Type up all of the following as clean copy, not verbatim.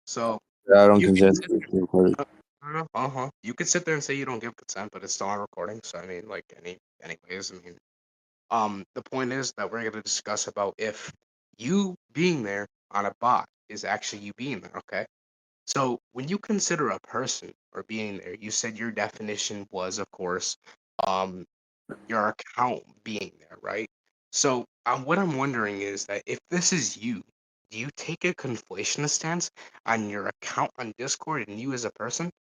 So I don't you can consent sit to being recorded. you could sit there and say you don't give consent, but it's still on recording. So I mean, like anyways, I mean, the point is that we're gonna discuss about if you being there on a bot is actually you being there. Okay. So when you consider a person or being there, you said your definition was, of course, um, your account being there, right? So what I'm wondering is that if this is you, do you take a conflation stance on your account on Discord and you as a person?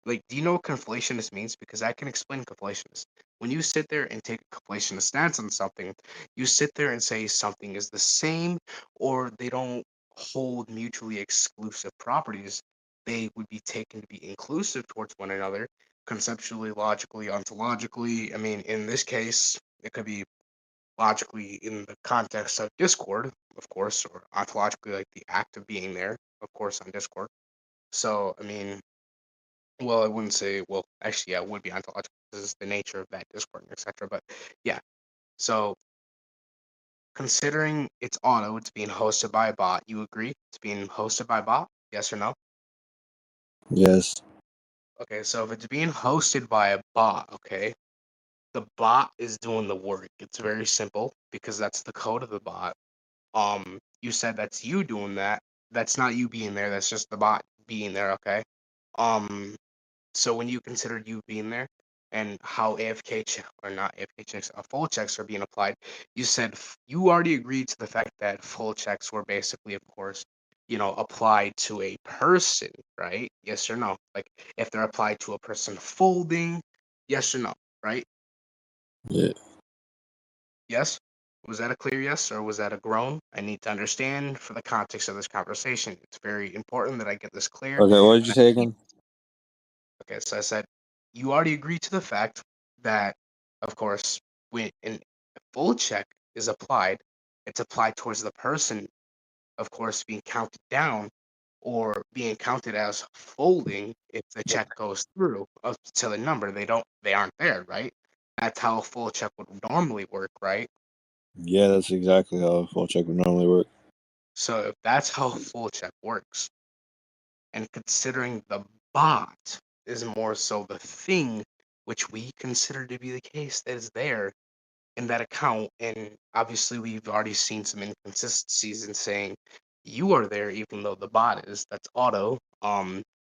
Like, do you know what conflationist means? Because I can explain conflationist. When you sit there and take a conflationist stance on something, you sit there and say something is the same or they don't hold mutually exclusive properties. They would be taken to be inclusive towards one another, conceptually, logically, ontologically. I mean, in this case, it could be logically in the context of Discord, of course, or ontologically, like the act of being there, of course, on Discord. So, I mean, well, I wouldn't say. Well, actually, yeah, it would be ontological. This is the nature of that Discord, etc. But yeah, so considering it's auto, it's being hosted by a bot. You agree? It's being hosted by a bot? Yes or no? Yes. Okay, so if it's being hosted by a bot, okay, the bot is doing the work. It's very simple because that's the code of the bot. You said that's you doing that. That's not you being there. That's just the bot being there. Okay. Um, So when you consider you being there and how or not AFK checks, full checks are being applied, you said you already agreed to the fact that full checks were basically, of course, applied to a person, right? Yes or no? Like if they're applied to a person folding, yes or no, right? Yeah. Yes? Was that a clear yes or was that a groan? I need to understand for the context of this conversation. It's very important that I get this clear. Okay, what did And you I say keep again? Okay, so I said you already agreed to the fact that, of course, when a full check is applied, it's applied towards the person, of course, being counted down or being counted as folding if the check goes through up to the number. They aren't there, right? That's how a full check would normally work, right? Yeah, that's exactly how a full check would normally work. So if that's how a full check works, and considering the bot is more so the thing which we consider to be the case that is there in that account, and obviously we've already seen some inconsistencies in saying you are there even though the bot is. That's auto.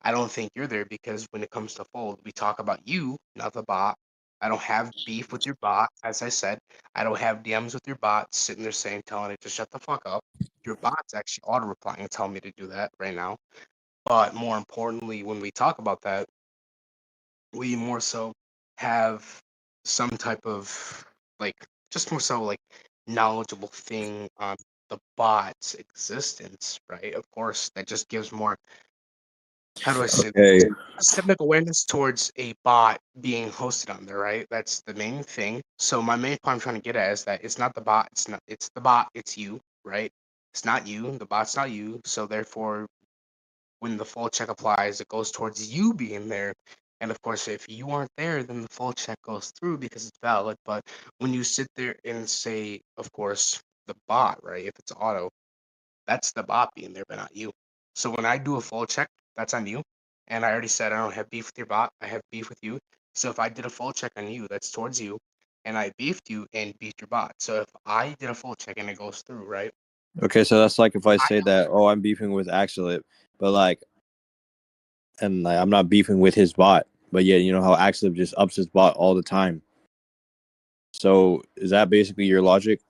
I don't think you're there because when it comes to fold, we talk about you, not the bot. I don't have beef with your bot, as I said. I don't have DMs with your bot sitting there saying, telling it to shut the fuck up. Your bot's actually auto replying and telling me to do that right now. But more importantly, when we talk about that, we more so have some type of like just more so like knowledgeable thing on the bot's existence, right? Of course, that just gives more, how do I say Okay. this? Systemic awareness towards a bot being hosted on there, right? That's the main thing. So my main point I'm trying to get at is that it's not the bot, it's the bot, it's you, right? It's not you, the bot's not you. So therefore when the full check applies, it goes towards you being there. And of course, if you aren't there, then the full check goes through because it's valid. But when you sit there and say, of course, the bot, right? If it's auto, that's the bot being there, but not you. So when I do a full check, that's on you. And I already said I don't have beef with your bot. I have beef with you. So if I did a full check on you, that's towards you. And I beefed you and beefed your bot. So if I did a full check and it goes through, right? Okay, so that's like if I I say that, oh, I'm beefing with Axelip, but like, and like, I'm not beefing with his bot, but yeah, you know how Axelip just ups his bot all the time. So is that basically your logic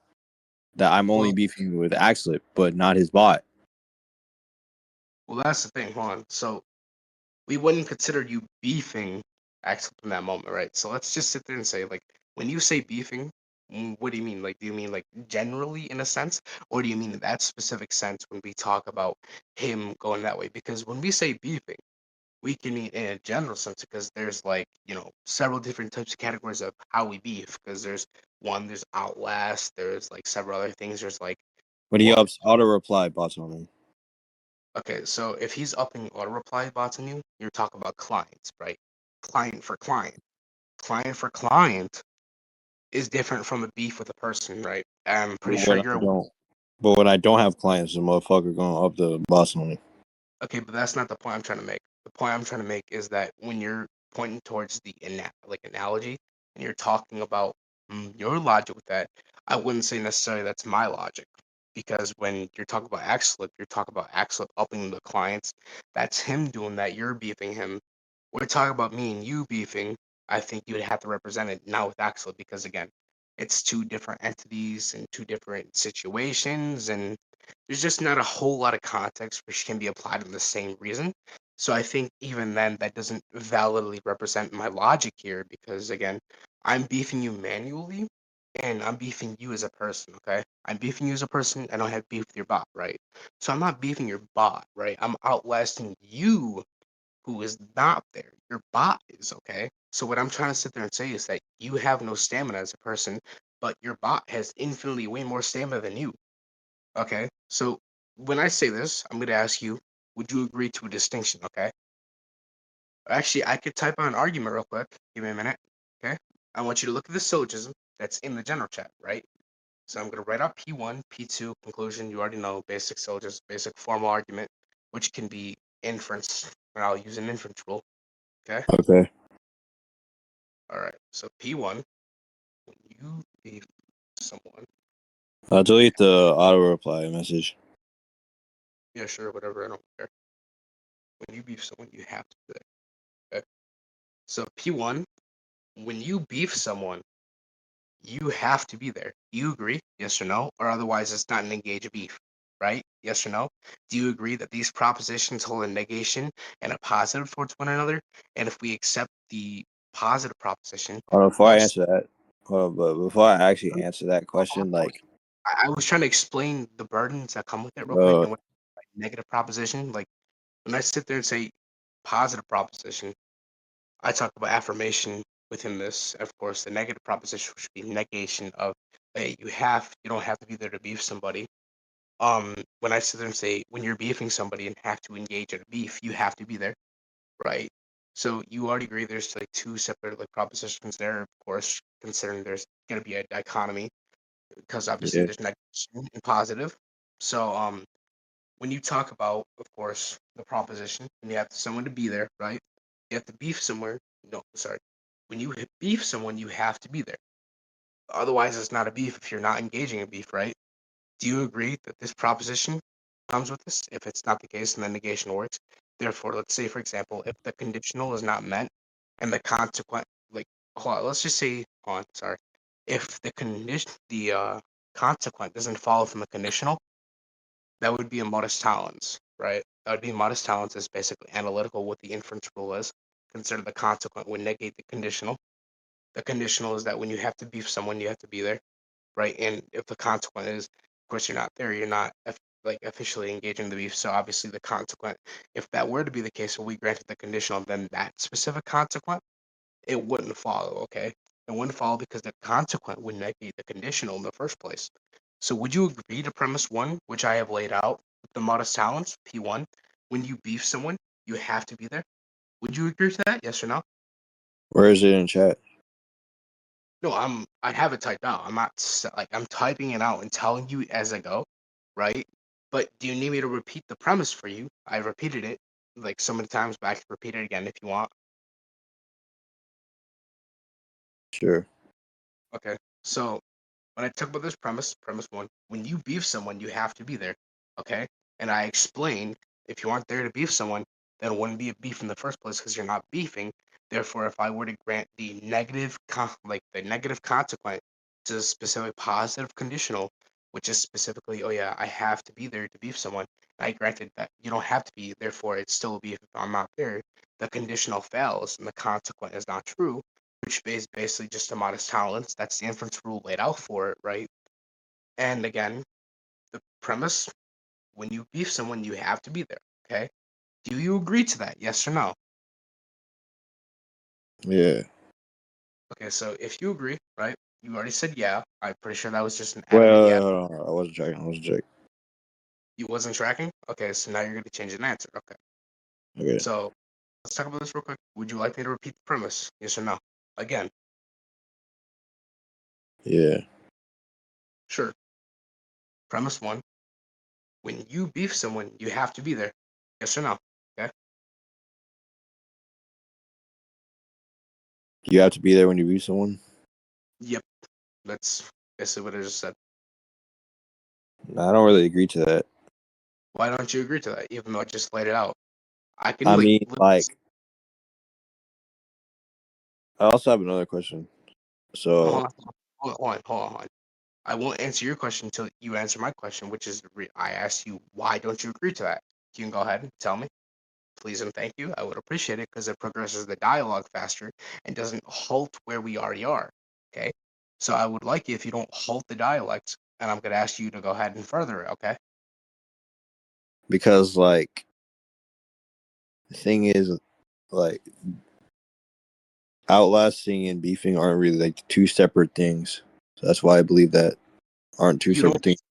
that I'm only well, beefing with Axelip, but not his bot? well, that's the thing. Hold on. So we wouldn't consider you beefing Axel in that moment, right? So let's just sit there and say, like, when you say beefing, what do you mean? Like, do you mean like generally in a sense, or do you mean in that specific sense when we talk about him going that way? Because when we say beefing, we can mean in a general sense because there's like, several different types of categories of how we beef. Because there's Outlast, there's like several other things. There's like, But he well, ups auto reply bots on him. okay, so if he's upping auto reply bots on you, you're talking about clients, right? Client for client. Client for client is different from a beef with a person, right? I'm But pretty sure when I you're don't, but when I don't have clients, the motherfucker gonna up the bots on me. Okay, but that's not the point I'm trying to make. The point I'm trying to make is that when you're pointing towards the analogy and you're talking about your logic with that, I wouldn't say necessarily that's my logic because when you're talking about Axlip, you're talking about Axlip upping the clients. That's him doing that. You're beefing him. We're talking about me and you beefing. I think you would have to represent it now with Axlip because again, it's two different entities and two different situations and there's just not a whole lot of context which can be applied in the same reason. So I think even then that doesn't validly represent my logic here because again, I'm beefing you manually and I'm beefing you as a person, okay? I'm beefing you as a person, I don't have beef with your bot, right? So I'm not beefing your bot, right? I'm outlasting you who is not there. Your bot is, okay? So what I'm trying to sit there and say is that you have no stamina as a person, but your bot has infinitely way more stamina than you. Okay, so when I say this, I'm going to ask you, would you agree to a distinction? Okay, actually, I could type out an argument real quick. Give me a minute. Okay, I want you to look at the syllogism that's in the general chat, right? So I'm going to write out P1, P2, conclusion. You already know basic syllogism, basic formal argument, which can be inference, and I'll use an inference rule. Okay, Okay. all right. So P1, when you beef someone, I'll you delete the auto reply message. yeah, sure, whatever, I don't care. When you beef someone, you have to do that. Okay, so P1. When you beef someone, you have to be there. Do you agree? Yes or no? Or otherwise, it's not an engaged beef, right? Yes or no? Do you agree that these propositions hold a negation and a positive towards one another? And if we accept the positive proposition, Before I must. answer that, but before I actually answer that question, like, I was trying to explain the burdens that come with it real quick uh, and what negative proposition. Like when I sit there and say positive proposition, I talk about affirmation within this. Of course, the negative proposition should be negation of, hey, you don't have to be there to beef somebody. When I sit there and say, when you're beefing somebody and have to engage in a beef, you have to be there, right? So you already agree there's like two separate like propositions there, of course, considering there's gonna be a dichotomy because obviously yeah, there's negation and positive. So when you talk about, of course, the proposition, and you have someone to be there, right? You have to beef somewhere. No, sorry. When you beef someone, you have to be there. Otherwise, it's not a beef if you're not engaging in beef, right? Do you agree that this proposition comes with this? If it's not the case, then the negation works. Therefore, let's say, for example, if the conditional is not met and the consequent, like, hold on, let's just say, hold on, sorry. If the condition, the consequent doesn't follow from the conditional, that would be a modest tolerance, right? That would be modest tolerance is basically analytical what the inference rule is. Consider the consequent would negate the conditional. The conditional is that when you have to beef someone, you have to be there, right? And if the consequent is, of course, you're not there, you're not like officially engaging the beef. So obviously, the consequent, if that were to be the case, when we granted the conditional, then that specific consequent it wouldn't follow, okay? It wouldn't follow because the consequent would negate the conditional in the first place. So would you agree to premise one, which I have laid out, the modest talents, P1, when you beef someone, you have to be there? Would you agree to that? Yes or no? where is it in chat? No, I have it typed out. I'm not like I'm typing it out and telling you as I go, right? But do you need me to repeat the premise for you? I repeated it like so many times, but I can repeat it again if you want. Sure. Okay. So when I talk about this premise one, when you beef someone, you have to be there. Okay. And I explained if you aren't there to beef someone, then it wouldn't be a beef in the first place because you're not beefing. Therefore, if I were to grant the like the negative consequent to a specific positive conditional, which is specifically, oh yeah, I have to be there to beef someone. I granted that you don't have to be, therefore it's still a beef if I'm not there. The conditional fails and the consequent is not true which is basically just a modest tolerance. That's the inference rule laid out for it, right? And again, the premise when you beef someone, you have to be there. Okay. Do you agree to that? Yes or no? Yeah. Okay, so if you agree, right? You already said yeah. I'm pretty sure that was just an adamant yeah. Well, hold on. I wasn't checking. I wasn't checking. You wasn't tracking? Okay, so now you're gonna change an answer. Okay. Okay. So let's talk about this real quick. Would you like me to repeat the premise? Yes or no? Again, Yeah. sure. Premise one, when you beef someone, you have to be there. Yes or no? Okay. You have to be there when you beef someone. Yep. That's basically what I just said. I don't really agree to that. Why don't you agree to that? Even though I just laid it out, I can I like. mean, like, I also have another question. Hold So, on, hold on. I won't answer your question until you answer my question, which is I asked you why don't you agree to that? You can go ahead and tell me, please and thank you. I would appreciate it because it progresses the dialogue faster and doesn't halt where we already are. Okay, so I would like you if you don't halt the dialect, and I'm gonna ask you to go ahead and further it. Okay. because like the thing is, like, outlasting and beefing aren't really like two separate things. So that's why I believe that aren't two You don't. separate things.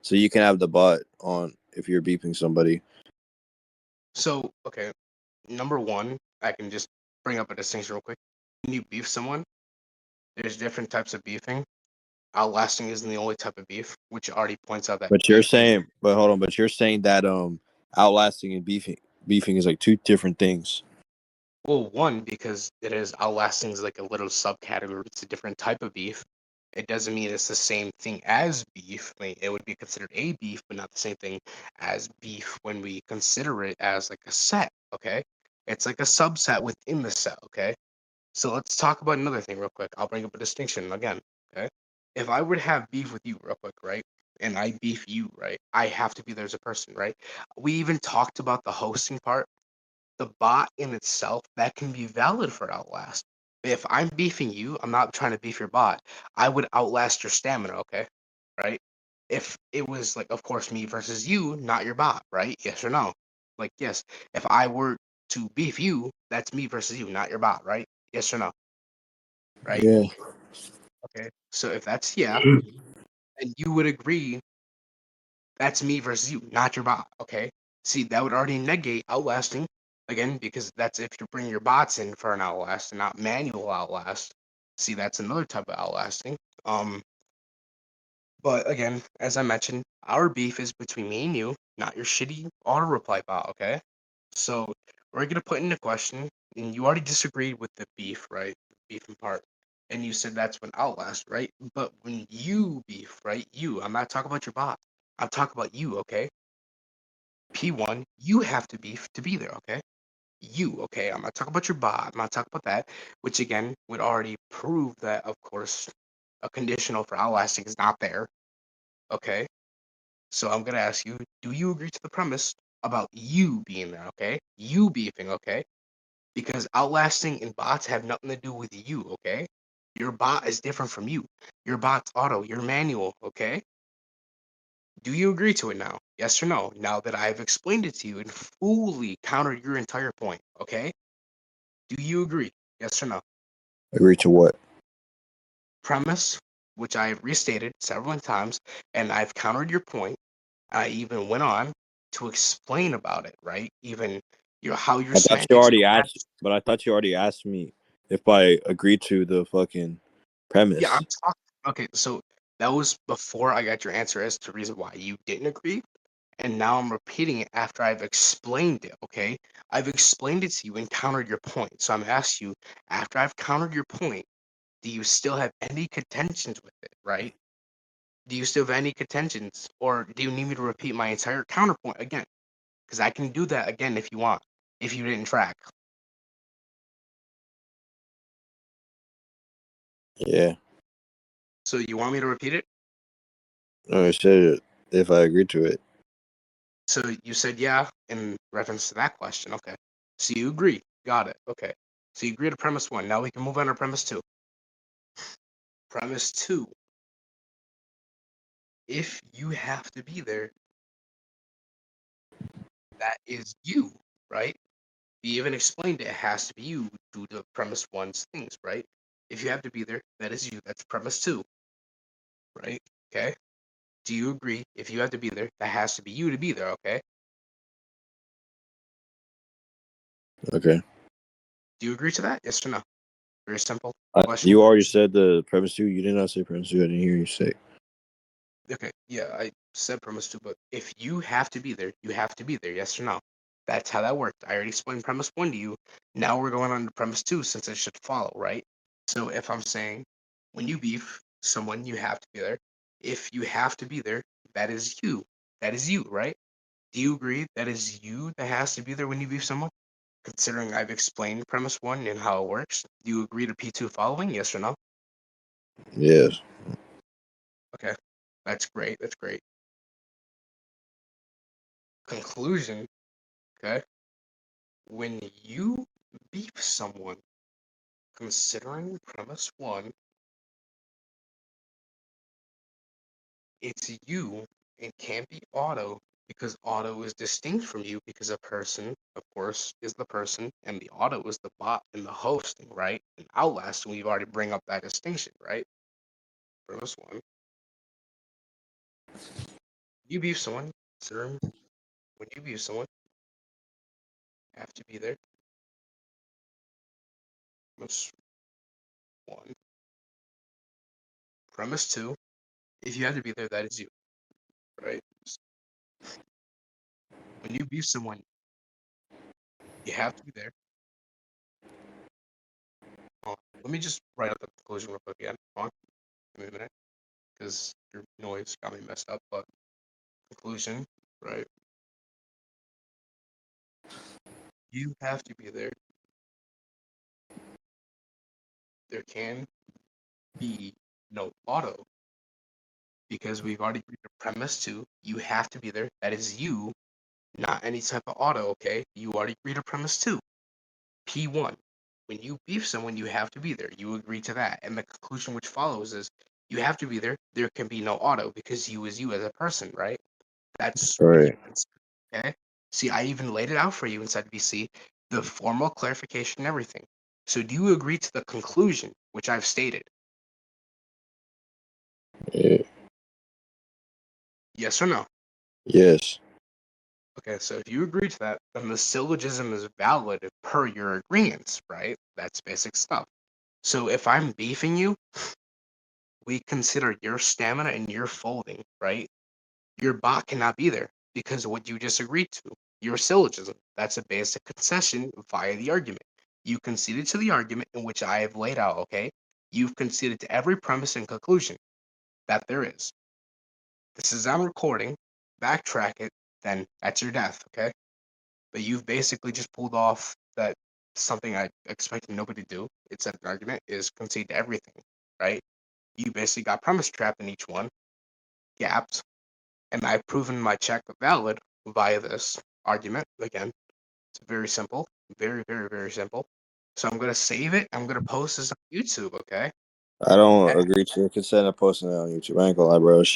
So you can have the bot on if you're beefing somebody. So okay, number one, I can just bring up a distinction real quick. When you beef someone, there's different types of beefing. Outlasting isn't the only type of beef, which already points out that But you're beefing. saying, but hold on, but you're saying that outlasting and beefing is like two different things. Well, one, because it is outlasting is like a little subcategory. It's a different type of beef. It doesn't mean it's the same thing as beef. I mean, it would be considered a beef, but not the same thing as beef when we consider it as like a set. Okay, it's like a subset within the set. Okay, so let's talk about another thing real quick. I'll bring up a distinction again. Okay, if I were to have beef with you real quick, right? And I beef you, right? I have to be there as a person, right? We even talked about the hosting part. The bot in itself, that can be valid for Outlast. If I'm beefing you, I'm not trying to beef your bot. I would outlast your stamina, okay? Right? If it was like, of course, me versus you, not your bot, right? Yes or no? Like, yes. If I were to beef you, that's me versus you, not your bot, right? Yes or no? Right? Yeah, Okay. So if that's yeah, and you would agree that's me versus you, not your bot. Okay. See, that would already negate outlasting again because that's if you bring your bots in for an outlast and not manual outlast. See, that's another type of outlasting. Um, but again, as I mentioned, our beef is between me and you, not your shitty auto reply bot. Okay. So we're gonna put into question, and you already disagreed with the beef, right? The beefing part. And you said that's when outlast, right? But when you beef, right? You, I'm not talking about your bot. I'm talking about you, okay? P1, you have to be there, okay? You, okay? I'm not talking about your bot. I'm not talking about that, which again would already prove that, of course, a conditional for outlasting is not there, okay? So I'm gonna ask you, do you agree to the premise about you being there, okay? You beefing, okay? Because outlasting and bots have nothing to do with you, okay? Your bot is different from you. Your bot's auto, your manual, okay? Do you agree to it now? Yes or no? Now that I've explained it to you and fully countered your entire point, okay? Do you agree? Yes or no? agree to what? Premise, which I have restated several times, and I've countered your point. I even went on to explain about it, right? Even how your I thought you semantics already match. asked, but I thought you already asked me if I agreed to the fucking Yeah, I'm premise. talking. Okay, so that was before I got your answer as to the reason why you didn't agree. And now I'm repeating it after I've explained it, okay? I've explained it to you and countered your point. So I'm asking you, after I've countered your point, do you still have any contentions with it, right? Do you still have any contentions? Or do you need me to repeat my entire counterpoint again? Because I can do that again if you want, if you didn't track. Yeah, So you want me to repeat it? no, I said it if I agreed to it. So you said yeah in reference to that question. Okay. So you agree. Got it. Okay. So you agree to premise one. Now we can move on to premise two. Premise two. If you have to be there, that is you, right? You even explained it has to be you due to premise one's things, right? If you have to be there, that is you. That's premise two, right? Okay. Do you agree? If you have to be there, that has to be you to be there, okay? Okay. Do you agree to that? Yes or no? Very simple question. You already said the premise two. You did not say premise two. I didn't hear you say. Okay, yeah, I said premise two, but if you have to be there, you have to be there. Yes or no? That's how that worked. I already explained premise one to you. Now we're going on to premise two since it should follow, right? So if I'm saying when you beef someone, you have to be there. If you have to be there, that is you. That is you, right? Do you agree that is you that has to be there when you beef someone? Considering I've explained premise one and how it works, do you agree to P2 following? Yes or no? Yes. Okay, that's great. That's great. Conclusion, okay? When you beef someone, considering premise one, it's you and can't be auto because auto is distinct from you because a person, of course, is the person and the auto is the bot and the hosting, right? And Outlast, we've already bring up that distinction, right? Premise one, you beef someone, considering when you beef someone, you have to be there. Premise one. Premise two, if you have to be there, that is you, right? When you beef someone, you have to be there. Let me just write out the conclusion real quick again. Hold on, give me a minute, because your noise got me messed up. But conclusion, right? You have to be there. There can be no auto because we've already agreed to premise two. You have to be there. That is you, not any type of auto. Okay, you already agreed to premise two. P1. When you beef someone, you have to be there. You agree to that. And the conclusion which follows is you have to be there. There can be no auto because you is you as a person, right? That's what you Right. okay. See, I even laid it out for you inside VC, the formal clarification and everything. So do you agree to the conclusion which I've stated? Yeah. Yes or no? Yes. Okay, so if you agree to that, then the syllogism is valid per your agreements, right? That's basic stuff. So if I'm beefing you, we consider your stamina and your folding, right? Your bot cannot be there because of what you just agreed to. Your syllogism. That's a basic concession via the argument. You conceded to the argument in which I have laid out, okay? You've conceded to every premise and conclusion that there is. This is on recording. Backtrack it, then that's your death, okay? But you've basically just pulled off that something I expected nobody to do. It's an argument is concede to everything, right? You basically got premise trapped in each one, gapped, and I've proven my check valid via this argument. Again, it's very simple, very, very, very simple. So I'm gonna save it. I'm gonna post this on YouTube. Okay. I don't agree to consent of posting it on YouTube. I ain't gonna lie, bro. Shit